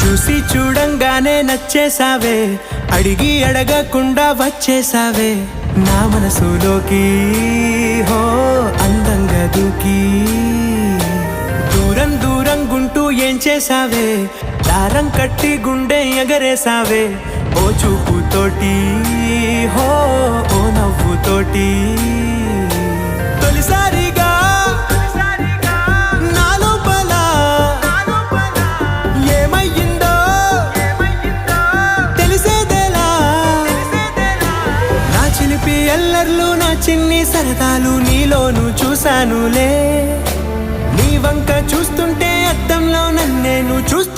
చూసి చూడంగానే నచ్చేసావే, అడిగి అడగకుండా వచ్చేసావే నా మనసులోకి. హో అందంగా దూకి దూరం దూరం గుంటూ ఏం చేసావే, దారం కట్టి గుండె ఎగరేసావే ఓ చూపుతోటి, హో ఓ నవ్వుతోటి. తొలిసారిగా నా లోపల ఏమయ్యిందో తెలిసేదేలా. నా చిలిపి ఎల్లర్లు నా చిన్ని సరదాలు నీలోను చూశానులే. నీ వంక చూస్తుంటే అద్దంలో నన్నేను చూస్తూ